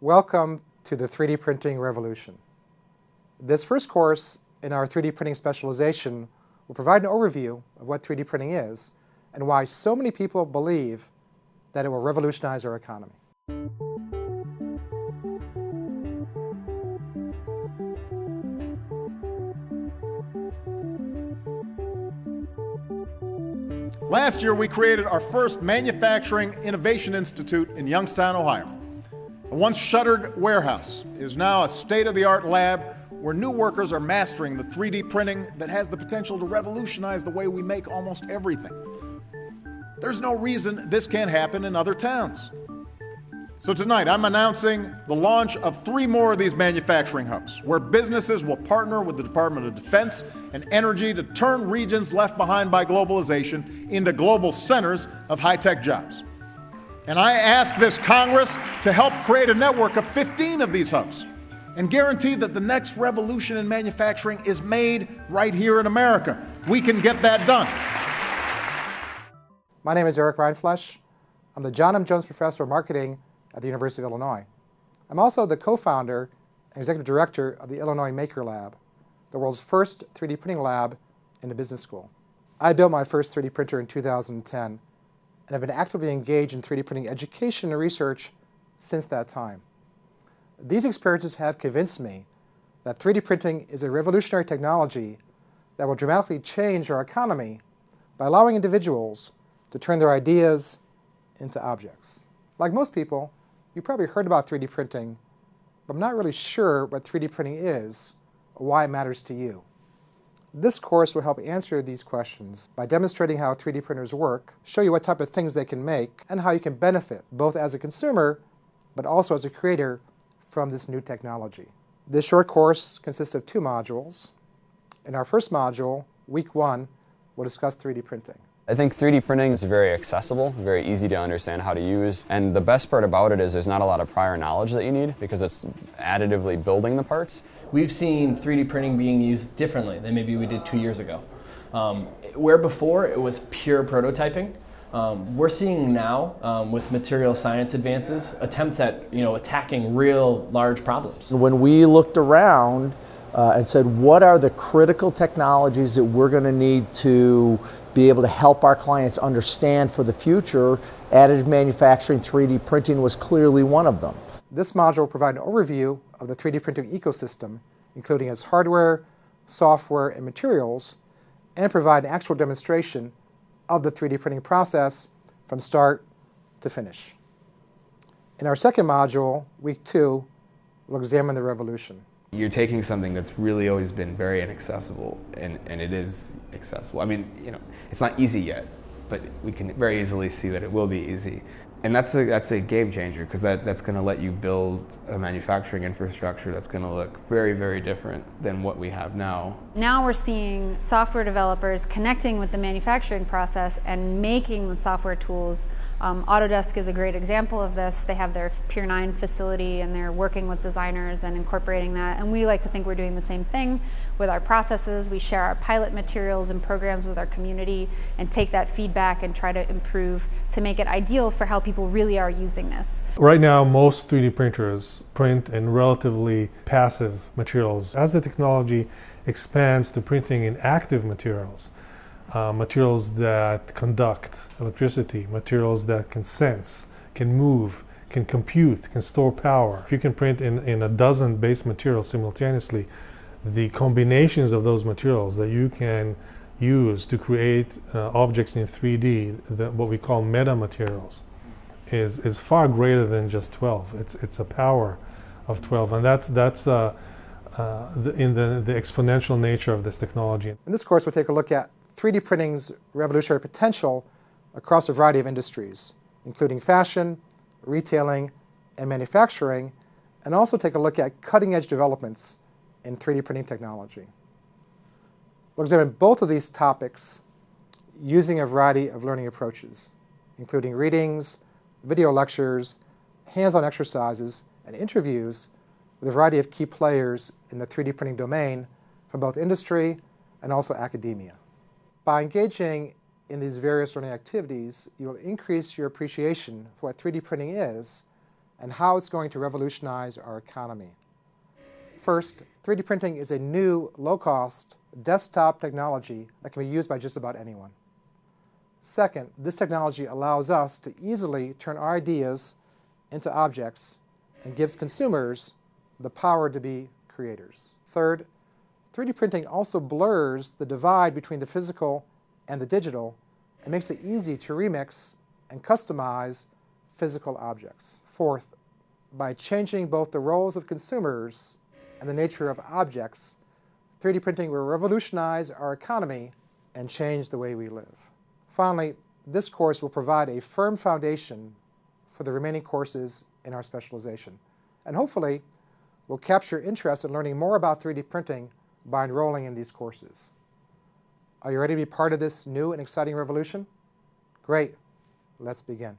Welcome to the 3D printing revolution. This first course in our 3D printing specialization will provide an overview of what 3D printing is and why so many people believe that it will revolutionize our economy. Last year, we created our first Manufacturing Innovation Institute in Youngstown, Ohio. A once shuttered warehouse is now a state-of-the-art lab where new workers are mastering the 3D printing that has the potential to revolutionize the way we make almost everything. There's no reason this can't happen in other towns. So tonight, I'm announcing the launch of 3 more of these manufacturing hubs, where businesses will partner with the Department of Defense and Energy to turn regions left behind by globalization into global centers of high-tech jobs. And I ask this Congress to help create a network of 15 of these hubs and guarantee that the next revolution in manufacturing is made right here in America. We can get that done. My name is Aric Rindfleisch. I'm the John M. Jones Professor of Marketing at the University of Illinois. I'm also the co-founder and executive director of the Illinois Maker Lab, the world's first 3D printing lab in the business school. I built my first 3D printer in 2010 and have been actively engaged in 3D printing education and research since that time. These experiences have convinced me that 3D printing is a revolutionary technology that will dramatically change our economy by allowing individuals to turn their ideas into objects. Like most people, you probably heard about 3D printing, but I'm not really sure what 3D printing is or why it matters to you. This course will help answer these questions by demonstrating how 3D printers work, show you what type of things they can make, and how you can benefit both as a consumer but also as a creator from this new technology. This short course consists of 2 modules. In our first module, week 1, we'll discuss 3D printing. I think 3D printing is very accessible, very easy to understand how to use, and the best part about it is there's not a lot of prior knowledge that you need because it's additively building the parts. We've seen 3D printing being used differently than maybe we did 2 years ago. Where before it was pure prototyping, we're seeing now with material science advances attempts at attacking real large problems. When we looked around and said, what are the critical technologies that we're going to need to be able to help our clients understand for the future, additive manufacturing, 3D printing was clearly one of them. This module will provide an overview of the 3D printing ecosystem, including its hardware, software, and materials, and provide an actual demonstration of the 3D printing process from start to finish. In our second module, week 2, we'll examine the revolution. You're taking something that's really always been very inaccessible, and it is accessible. I mean, it's not easy yet, but we can very easily see that it will be easy. And that's a game changer, because that's going to let you build a manufacturing infrastructure that's going to look very, very different than what we have now. Now we're seeing software developers connecting with the manufacturing process and making the software tools. Autodesk is a great example of this. They have their Pier 9 facility and they're working with designers and incorporating that. And we like to think we're doing the same thing with our processes. We share our pilot materials and programs with our community and take that feedback and try to improve to make it ideal for how people really are using this. Right now, most 3D printers print in relatively passive materials. As the technology expands to printing in active materials, materials that conduct electricity, materials that can sense, can move, can compute, can store power. If you can print in a dozen base materials simultaneously, the combinations of those materials that you can use to create objects in 3D, what we call meta materials, is far greater than just 12. It's a power of 12, and that's in the exponential nature of this technology. In this course, we'll take a look at 3D printing's revolutionary potential across a variety of industries, including fashion, retailing, and manufacturing, and also take a look at cutting-edge developments in 3D printing technology. We'll examine both of these topics using a variety of learning approaches, including readings, video lectures, hands-on exercises, and interviews with a variety of key players in the 3D printing domain from both industry and also academia. By engaging in these various learning activities, you will increase your appreciation for what 3D printing is and how it's going to revolutionize our economy. First, 3D printing is a new, low-cost, desktop technology that can be used by just about anyone. Second, this technology allows us to easily turn our ideas into objects and gives consumers the power to be creators. Third, 3D printing also blurs the divide between the physical and the digital and makes it easy to remix and customize physical objects. Fourth, by changing both the roles of consumers and the nature of objects, 3D printing will revolutionize our economy and change the way we live. Finally, this course will provide a firm foundation for the remaining courses in our specialization, and hopefully will capture interest in learning more about 3D printing by enrolling in these courses. Are you ready to be part of this new and exciting revolution? Great. Let's begin.